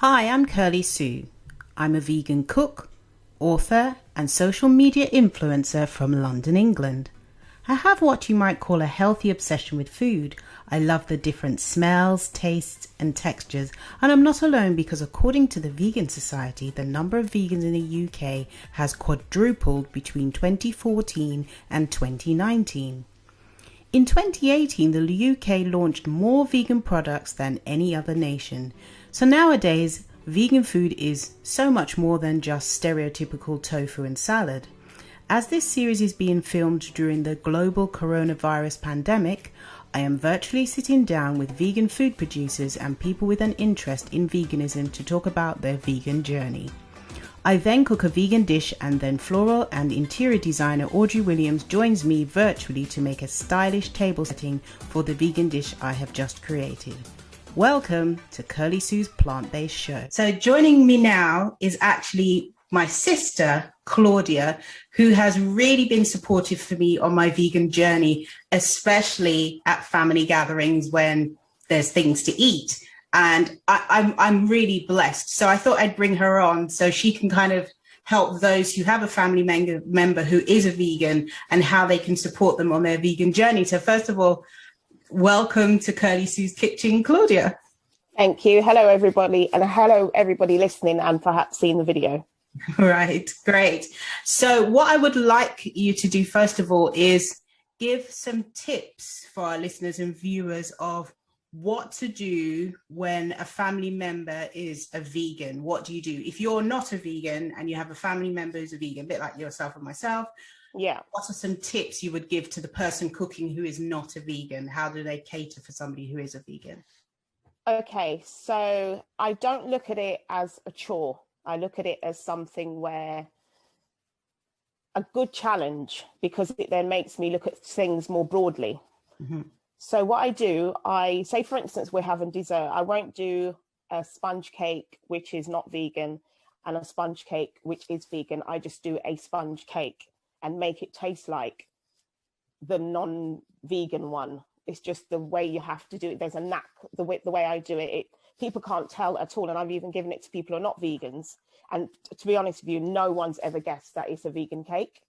Hi, I'm Kerly Sue. I'm a vegan cook, author, and social media influencer from London, England. I have what you might call a healthy obsession with food. I love the different smells, tastes, and textures, and I'm not alone because according to the Vegan Society, the number of vegans in the UK has quadrupled between 2014 and 2019. In 2018, the UK launched more vegan products than any other nation. So nowadays, vegan food is so much more than just stereotypical tofu and salad. As this series is being filmed during the global coronavirus pandemic, I am virtually sitting down with vegan food producers and people with an interest in veganism to talk about their vegan journey. I then cook a vegan dish, and then floral and interior designer Audrey Williams joins me virtually to make a stylish table setting for the vegan dish I have just created. Welcome to Kerly Sue's Plant-Based Show. So joining me now is actually my sister, Claudia, who has really been supportive for me on my vegan journey, especially at family gatherings when there's things to eat. And I'm really blessed. So I thought I'd bring her on so she can kind of help those who have a family member who is a vegan and how they can support them on their vegan journey. So first of all, welcome to Kerly Sue's Kitchen, Claudia. Thank you. Hello, everybody. And hello, everybody listening and perhaps seeing the video. Right, great. So what I would like you to do, first of all, is give some tips for our listeners and viewers of what to do when a family member is a vegan. What do you do? If you're not a vegan and you have a family member who's a vegan, a bit like yourself and myself, yeah, what are some tips you would give to the person cooking who is not a vegan? How do they cater for somebody who is a vegan? Okay, so I don't look at it as a chore. I look at it as something where a good challenge, because it then makes me look at things more broadly. Mm-hmm. So what I do, I say, for instance, we're having dessert. I won't do a sponge cake, which is not vegan, and a sponge cake, which is vegan. I just do a sponge cake and make it taste like the non-vegan one. It's just the way you have to do it. There's a knack, the way I do it. People can't tell at all. And I've even given it to people who are not vegans. And to be honest with you, no one's ever guessed that it's a vegan cake.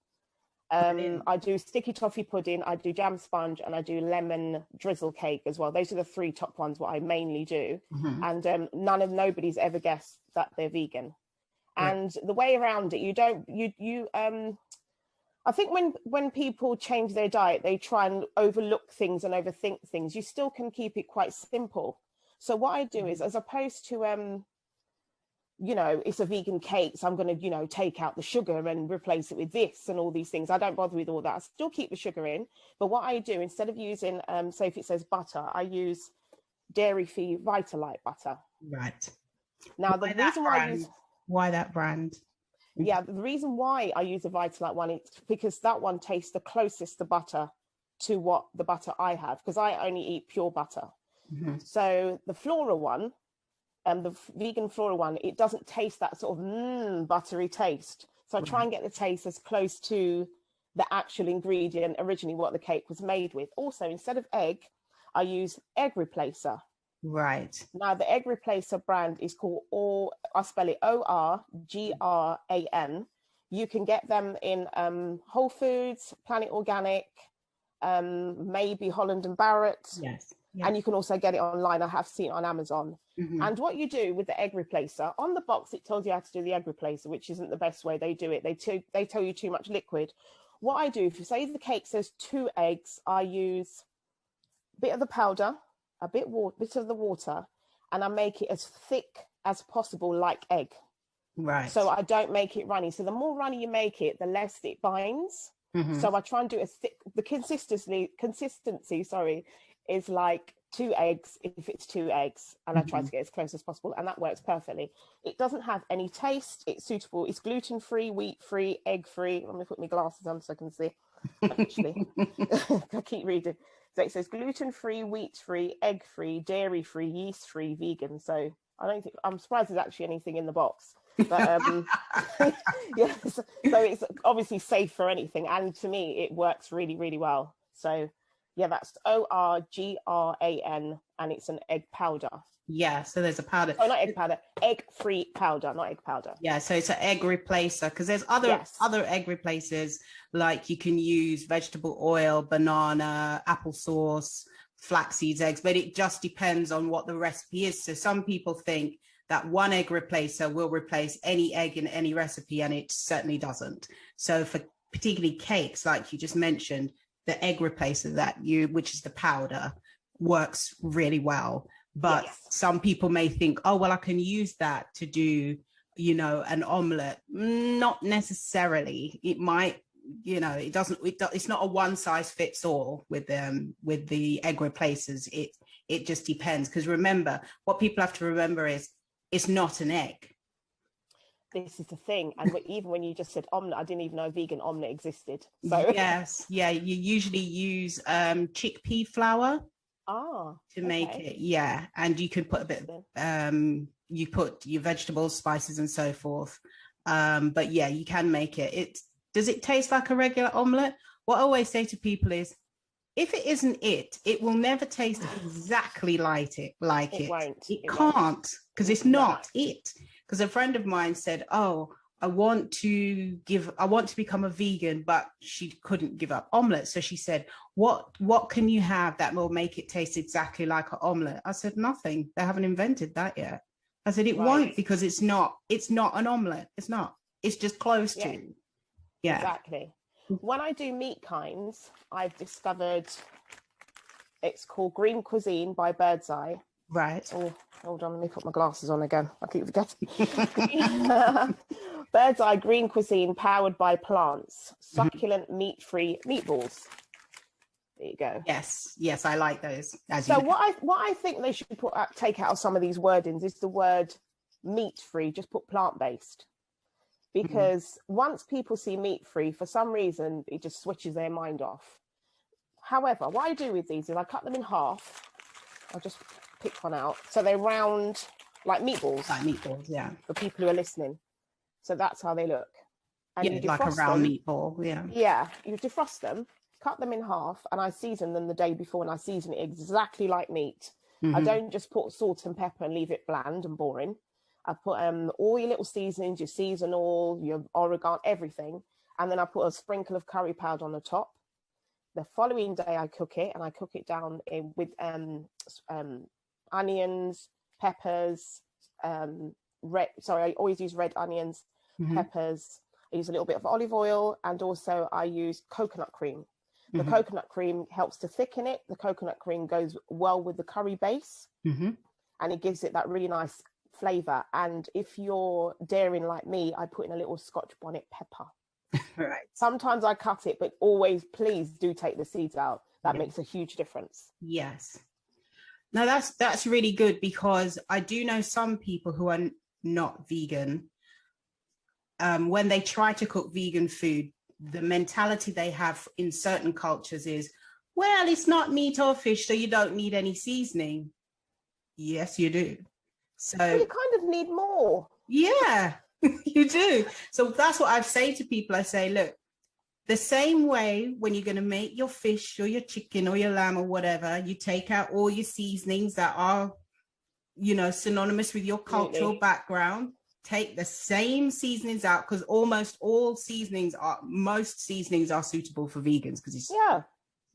I do sticky toffee pudding, I do jam sponge, and I do lemon drizzle cake as well. Those are the three top ones, what I mainly do. Mm-hmm. And nobody's ever guessed that they're vegan. Right. And the way around it, I think when people change their diet, they try and overlook things and overthink things. You still can keep it quite simple. So what I do is, as opposed to, it's a vegan cake, so I'm going to, take out the sugar and replace it with this and all these things. I don't bother with all that. I still keep the sugar in. But what I do, instead of using, say if it says butter, I use dairy-free Vitalite butter. Right. Now, the reason why why that brand? Yeah, the reason why I use a Vitalite one is because that one tastes the closest to butter to what the butter I have, because I only eat pure butter. Mm-hmm. So the Flora one, the vegan Flora one, it doesn't taste that sort of buttery taste. So I try and get the taste as close to the actual ingredient, originally what the cake was made with. Also, instead of egg, I use egg replacer. Right. Now, the egg replacer brand is called, I spell it ORGRAN. You can get them in Whole Foods, Planet Organic, maybe Holland and Barrett. Yes. Yeah. And you can also get it online. I have seen it on Amazon. Mm-hmm. And what you do with the egg replacer, on the box, it tells you how to do the egg replacer, which isn't the best way they do it. They tell you too much liquid. What I do, if you say the cake says 2 eggs, I use a bit of the powder, a bit of the water, and I make it as thick as possible, like egg. Right. So I don't make it runny. So the more runny you make it, the less it binds. Mm-hmm. So I try and do a thick. The consistency, is like 2 eggs if it's 2 eggs, and mm-hmm. I try to get as close as possible, and that works perfectly. It doesn't have any taste. It's suitable. It's gluten-free, wheat-free, egg-free. Let me put my glasses on so I can see. Actually, I keep reading. So it says gluten-free, wheat-free, egg-free, dairy-free, yeast-free, vegan. So I'm surprised there's actually anything in the box. But yeah, so it's obviously safe for anything. And to me, it works really, really well. So Yeah, that's ORGRAN, and it's an egg powder. Yeah, so there's a powder. Oh, not egg powder, egg-free powder, not egg powder. Yeah, so it's an egg replacer, because there's other egg replacers, like you can use vegetable oil, banana, applesauce, flax seeds, eggs, but it just depends on what the recipe is. So some people think that one egg replacer will replace any egg in any recipe, and it certainly doesn't. So for particularly cakes, like you just mentioned, the egg replacer which is the powder, works really well. But some people may think, oh, well, I can use that to do, an omelette. Not necessarily. It might, it's not a one size fits all with the egg replacers. It just depends. Because remember, what people have to remember is it's not an egg. This is the thing. And even when you just said omelette, I didn't even know a vegan omelette existed. So yes. Yeah. You usually use chickpea flour. To make it, yeah. And you can put a bit you put your vegetables, spices, and so forth. But yeah, you can make it. Does it taste like a regular omelette? What I always say to people is, if it isn't it will never taste exactly like it. It can't, because it's not it. Because a friend of mine said, oh, I want to become a vegan, but she couldn't give up omelette. So she said, what can you have that will make it taste exactly like an omelette? I said, nothing. They haven't invented that yet. I said, it won't, because it's not an omelette. It's not. It's just close to. Yeah. Exactly. When I do meat kinds, I've discovered it's called Green Cuisine by Birdseye. Right. Oh, hold on, let me put my glasses on again. I keep forgetting. Birdseye Green Cuisine, powered by plants. Succulent, meat-free meatballs. There you go. Yes, I like those. So what I think they should take out of some of these wordings is the word meat-free. Just put plant-based. Because once people see meat-free, for some reason, it just switches their mind off. However, what I do with these is I cut them in half. I'll just pick one out. So they're round, like meatballs. Like meatballs, yeah. For people who are listening. So that's how they look. And you like a round meatball, yeah. Yeah, you defrost them, cut them in half, and I season them the day before, and I season it exactly like meat. I don't just put salt and pepper and leave it bland and boring. I put all your little seasonings, your seasonal, your oregano, everything. And then I put a sprinkle of curry powder on the top. The following day I cook it, and I cook it down with onions, peppers, I always use red onions, peppers. I use a little bit of olive oil, and also I use coconut cream. The coconut cream helps to thicken it. The coconut cream goes well with the curry base, and it gives it that really nice flavor. And if you're daring like me, I put in a little Scotch bonnet pepper. Right. Sometimes I cut it, but always please do take the seeds out. That makes a huge difference. Yes. Now that's really good, because I do know some people who are not vegan. When they try to cook vegan food, the mentality they have in certain cultures is, well, it's not meat or fish, so you don't need any seasoning. Yes, you do. So you kind of need more. Yeah, you do. So that's what I say to people. I say, look, the same way when you're going to make your fish or your chicken or your lamb or whatever, you take out all your seasonings that are, synonymous with your cultural background. Take the same seasonings out, because most seasonings are suitable for vegans, because it's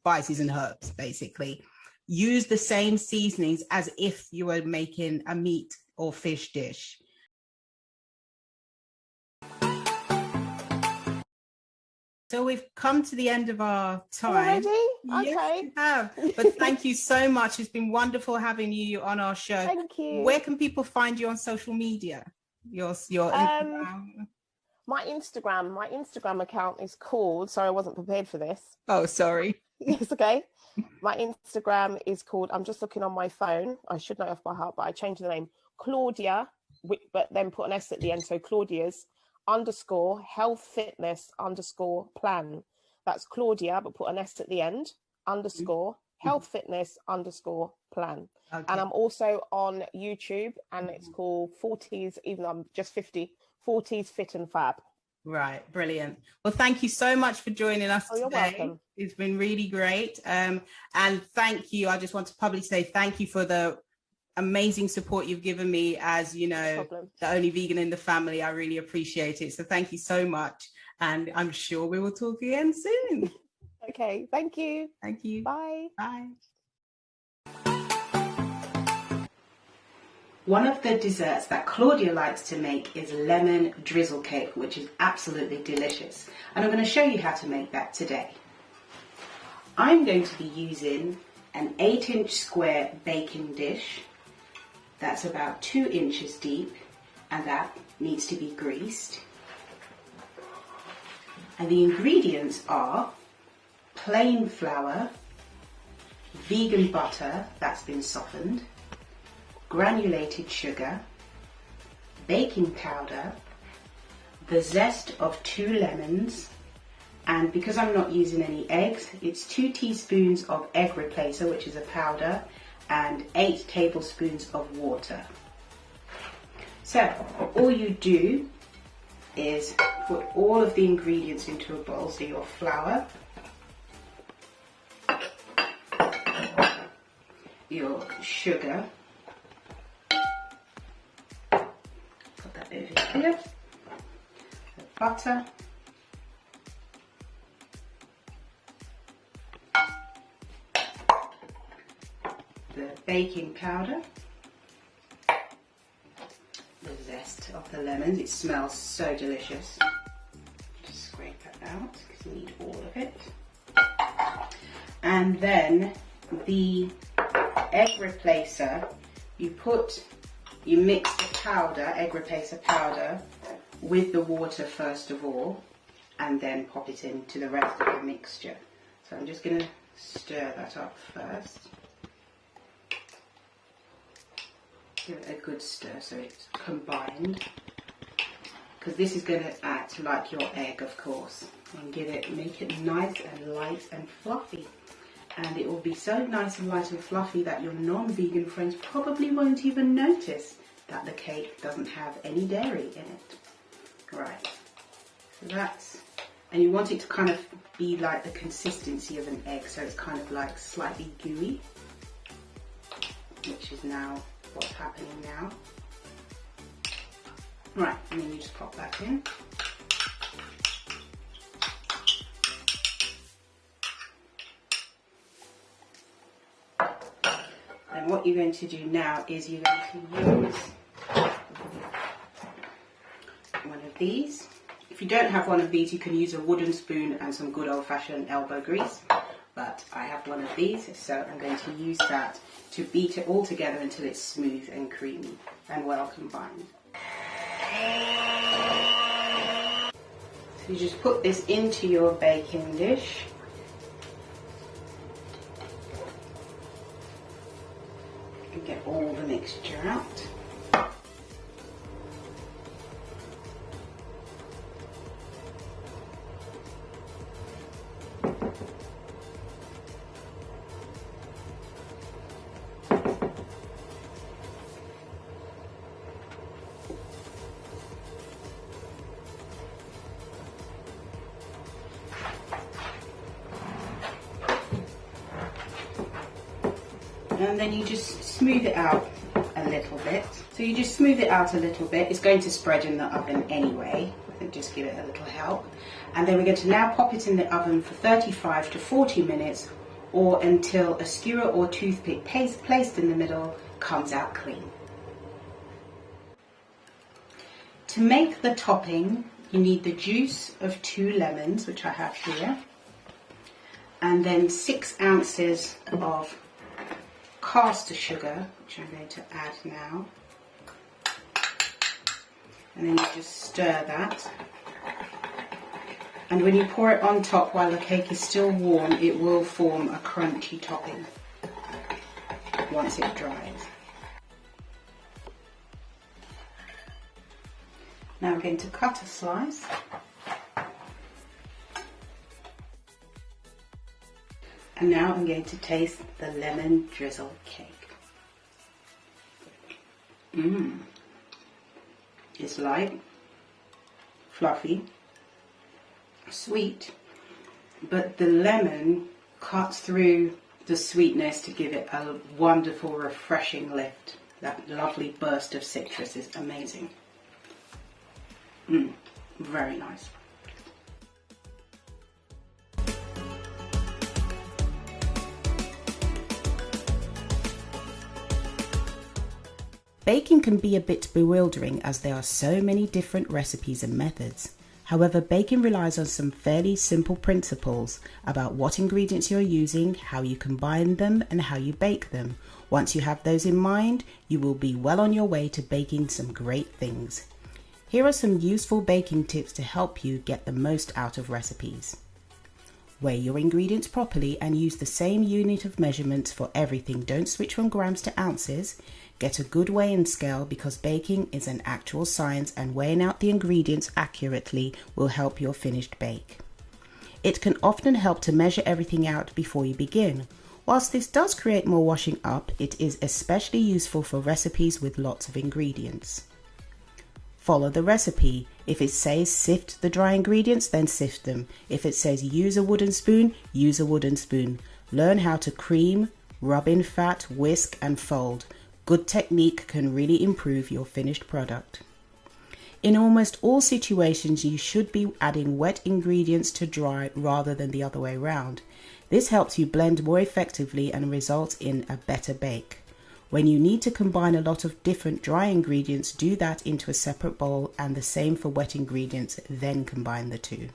spices and herbs, basically. Use the same seasonings as if you were making a meat or fish dish. So we've come to the end of our time. Already? Yes, Okay. we have. But thank you so much. It's been wonderful having you on our show. Thank you. Where can people find you on social media? Your Instagram? My Instagram account is called, sorry, I wasn't prepared for this. Oh, sorry. It's okay. My Instagram is called, I'm just looking on my phone, I should know off by heart, but I changed the name, Claudia, but then put an S at the end, so Claudia's _health fitness _plan. That's Claudia, but put an S at the end, _health fitness _plan. Okay. And I'm also on YouTube, and it's called 40s, even though I'm just 50, 40s Fit and Fab. Right, brilliant. Well, thank you so much for joining us Oh, you're today. welcome. It's been really great. And thank you. I just want to publicly say thank you for the amazing support you've given me as, you No know, problem. the only vegan in the family. I really appreciate it. So thank you so much. And I'm sure we will talk again soon. Okay, thank you. Thank you. Bye. Bye. One of the desserts that Claudia likes to make is lemon drizzle cake, which is absolutely delicious. And I'm going to show you how to make that today. I'm going to be using an 8-inch square baking dish that's about 2 inches deep, and that needs to be greased. And the ingredients are plain flour, vegan butter that's been softened, granulated sugar, baking powder, the zest of 2 lemons, and because I'm not using any eggs, it's 2 teaspoons of egg replacer, which is a powder, and 8 tablespoons of water. So all you do is put all of the ingredients into a bowl. So your flour, your sugar, put that over here, the butter, the baking powder, the zest of the lemons. It smells so delicious. Just scrape it out because you need all of it. And then the egg replacer, you mix the powder, egg replacer powder, with the water first of all, and then pop it into the rest of the mixture. So I'm just going to stir that up first. Give it a good stir so it's combined, because this is going to act like your egg, of course, and make it nice and light and fluffy. And it will be so nice and light and fluffy that your non-vegan friends probably won't even notice that the cake doesn't have any dairy in it. Right, so and you want it to kind of be like the consistency of an egg, so it's kind of like slightly gooey, which is now what's happening now. Right, and then you just pop that in. And what you're going to do now is you're going to use one of these. If you don't have one of these, you can use a wooden spoon and some good old-fashioned elbow grease. But I have one of these, so I'm going to use that to beat it all together until it's smooth and creamy and well combined. So you just put this into your baking dish. And get all the mixture out. And then you just smooth it out a little bit. So you just smooth it out a little bit. It's going to spread in the oven anyway, and just give it a little help. And then we're going to now pop it in the oven for 35 to 40 minutes, or until a skewer or toothpick placed in the middle comes out clean. To make the topping, you need the juice of 2 lemons, which I have here, and then 6 ounces of caster sugar, which I'm going to add now, and then you just stir that. And when you pour it on top while the cake is still warm, it will form a crunchy topping once it dries. Now I'm going to cut a slice. And now I'm going to taste the lemon drizzle cake. It's light, fluffy, sweet, but the lemon cuts through the sweetness to give it a wonderful, refreshing lift. That lovely burst of citrus is amazing. Very nice. Baking can be a bit bewildering as there are so many different recipes and methods. However, baking relies on some fairly simple principles about what ingredients you're using, how you combine them, and how you bake them. Once you have those in mind, you will be well on your way to baking some great things. Here are some useful baking tips to help you get the most out of recipes. Weigh your ingredients properly and use the same unit of measurements for everything. Don't switch from grams to ounces. Get a good weighing scale because baking is an actual science and weighing out the ingredients accurately will help your finished bake. It can often help to measure everything out before you begin. Whilst this does create more washing up, it is especially useful for recipes with lots of ingredients. Follow the recipe. If it says sift the dry ingredients, then sift them. If it says use a wooden spoon, use a wooden spoon. Learn how to cream, rub in fat, whisk and fold. Good technique can really improve your finished product. In almost all situations, you should be adding wet ingredients to dry rather than the other way around. This helps you blend more effectively and results in a better bake. When you need to combine a lot of different dry ingredients, do that into a separate bowl and the same for wet ingredients, then combine the two.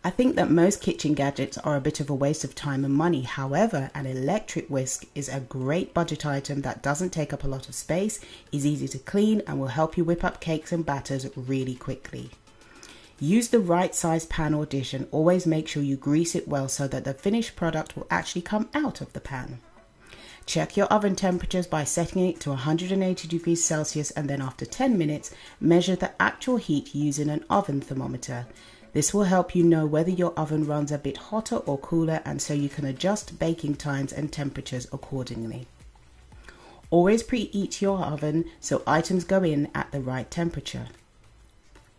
I think that most kitchen gadgets are a bit of a waste of time and money. However, an electric whisk is a great budget item that doesn't take up a lot of space, is easy to clean and will help you whip up cakes and batters really quickly. Use the right size pan or dish and always make sure you grease it well so that the finished product will actually come out of the pan. Check your oven temperatures by setting it to 180 degrees Celsius and then after 10 minutes, measure the actual heat using an oven thermometer. This will help you know whether your oven runs a bit hotter or cooler and so you can adjust baking times and temperatures accordingly. Always preheat your oven so items go in at the right temperature.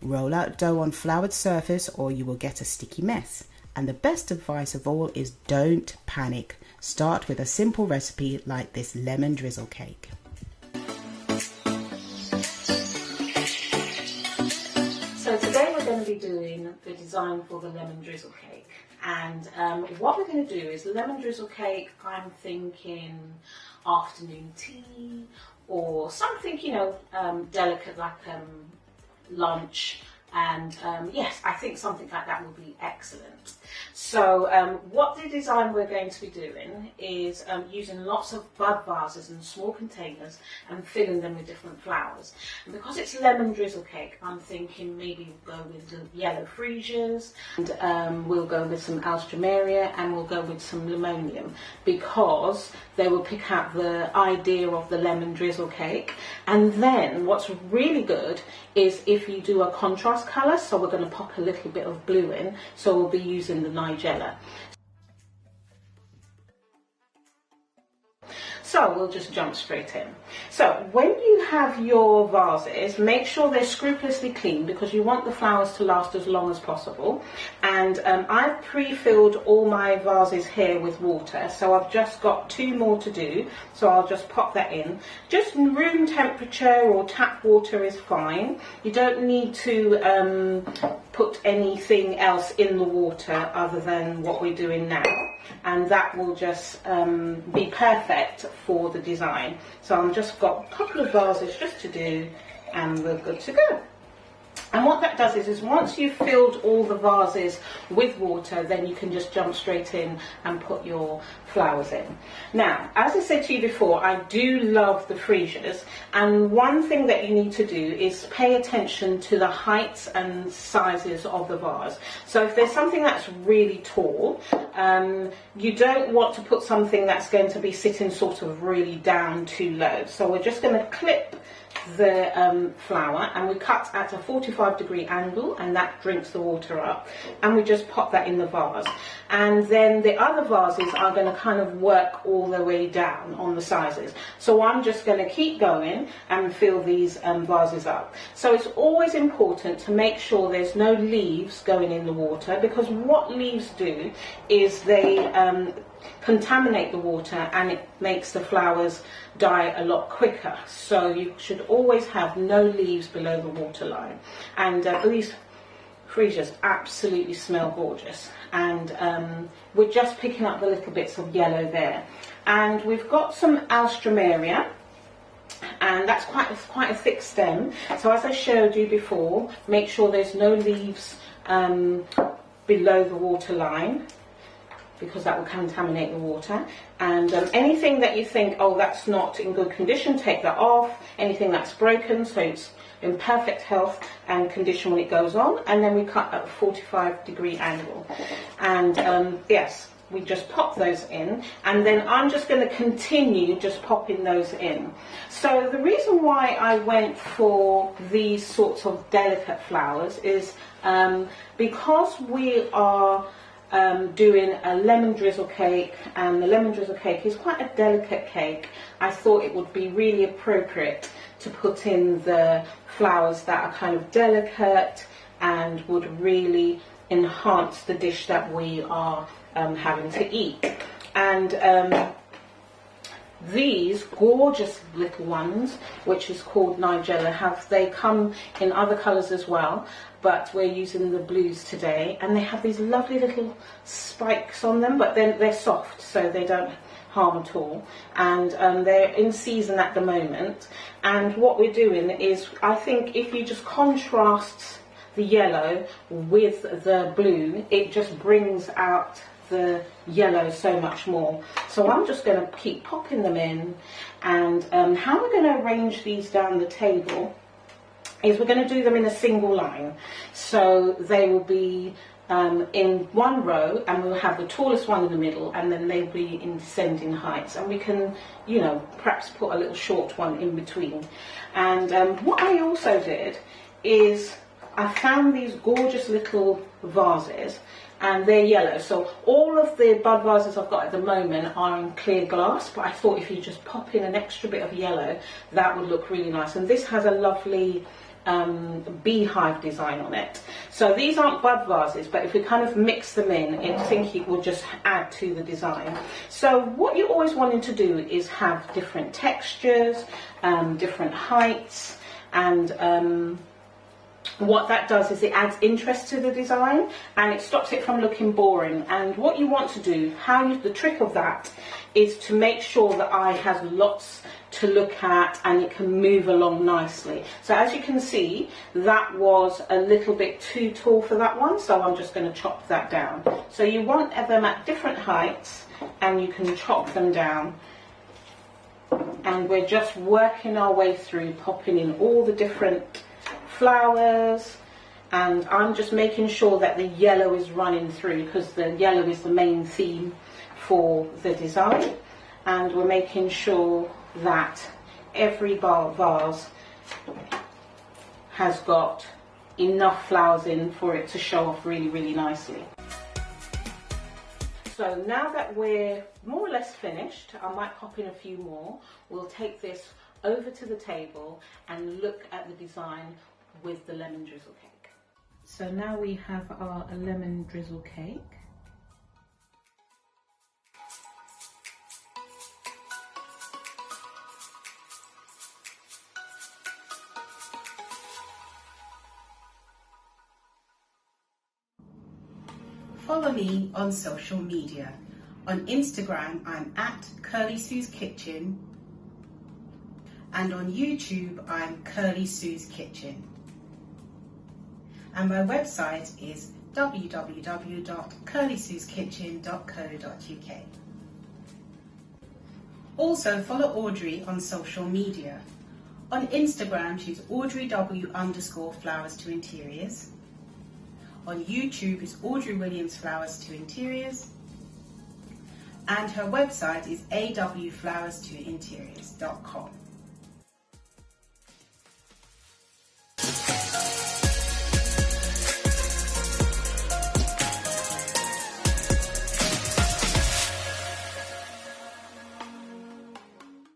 Roll out dough on floured surface or you will get a sticky mess. And the best advice of all is don't panic. Start with a simple recipe like this lemon drizzle cake. So today we're going to be doing the design for the lemon drizzle cake. And what we're going to do is lemon drizzle cake, I'm thinking afternoon tea or something, delicate like lunch. And yes, I think something like that will be excellent. So what the design we're going to be doing is using lots of bud vases and small containers and filling them with different flowers. And because it's lemon drizzle cake, I'm thinking maybe we'll go with the yellow freesias, and we'll go with some alstroemeria, and we'll go with some limonium, because they will pick out the idea of the lemon drizzle cake. And then what's really good is if you do a contrast colour, so we're going to pop a little bit of blue in, so we'll be using the nigella. So we'll just jump straight in. So when you have your vases, make sure they're scrupulously clean because you want the flowers to last as long as possible. And I've pre-filled all my vases here with water, so I've just got 2 more to do, so I'll just pop that in. Just room temperature or tap water is fine. You don't need to put anything else in the water other than what we're doing now, and that will just be perfect for the design. So I've just got a couple of vases just to do and we're good to go. And what that does is once you've filled all the vases with water, then you can just jump straight in and put your flowers in. Now, as I said to you before, I do love the freesias, and one thing that you need to do is pay attention to the heights and sizes of the vase. So if there's something that's really tall, you don't want to put something that's going to be sitting sort of really down too low. So we're just going to clip the flower, and we cut at a 45-degree angle, and that drinks the water up, and we just pop that in the vase. And then the other vases are going to kind of work all the way down on the sizes. So I'm just going to keep going and fill these vases up. So it's always important to make sure there's no leaves going in the water, because what leaves do is they contaminate the water, and it makes the flowers die a lot quicker. So you should always have no leaves below the water line. And these freesias absolutely smell gorgeous, and we're just picking up the little bits of yellow there. And we've got some alstroemeria, and that's quite a thick stem. So as I showed you before, make sure there's no leaves below the water line, because that will contaminate the water. And anything that you think, oh, that's not in good condition, take that off. Anything that's broken, so it's in perfect health and condition when it goes on. And then we cut at a 45-degree angle. And yes, we just pop those in, and then I'm just going to continue just popping those in. So the reason why I went for these sorts of delicate flowers is because we are doing a lemon drizzle cake, and the lemon drizzle cake is quite a delicate cake. I thought it would be really appropriate to put in the flowers that are kind of delicate and would really enhance the dish that we are having to eat. And these gorgeous little ones, which is called Nigella, they come in other colours as well, but we're using the blues today, and they have these lovely little spikes on them, but then they're soft, so they don't harm at all. And they're in season at the moment. And what we're doing is, I think if you just contrast the yellow with the blue, it just brings out the yellow so much more. So I'm just going to keep popping them in. And how we're going to arrange these down the table is we're going to do them in a single line. So they will be in one row, and we'll have the tallest one in the middle, and then they'll be in descending heights, and we can, you know, perhaps put a little short one in between. And what I also did is I found these gorgeous little vases, and they're yellow. So all of the bud vases I've got at the moment are in clear glass, but I thought if you just pop in an extra bit of yellow, that would look really nice. And this has a lovely beehive design on it. So these aren't bud vases, but if we kind of mix them in, I think it will just add to the design. So what you're always wanting to do is have different textures, different heights, and what that does is it adds interest to the design, and it stops it from looking boring. And what you want to do, the trick of that is to make sure the eye has lots to look at and it can move along nicely. So as you can see, that was a little bit too tall for that one, so I'm just going to chop that down. So you want them at different heights, and you can chop them down. And we're just working our way through, popping in all the different flowers, and I'm just making sure that the yellow is running through, because the yellow is the main theme for the design. And we're making sure that every vase has got enough flowers in for it to show off really, really nicely. So now that we're more or less finished, I might pop in a few more. We'll take this over to the table and look at the design with the lemon drizzle cake. So now we have our lemon drizzle cake. Follow me on social media. On Instagram, I'm at Kerly Sue's Kitchen, and on YouTube, I'm Kerly Sue's Kitchen. And my website is www.curlysueskitchen.co.uk. Also follow Audrey on social media. On Instagram, she's audreyw_flowers2interiors. On YouTube, it's Audrey Williams Flowers to Interiors. And her website is awflowers2interiors.com.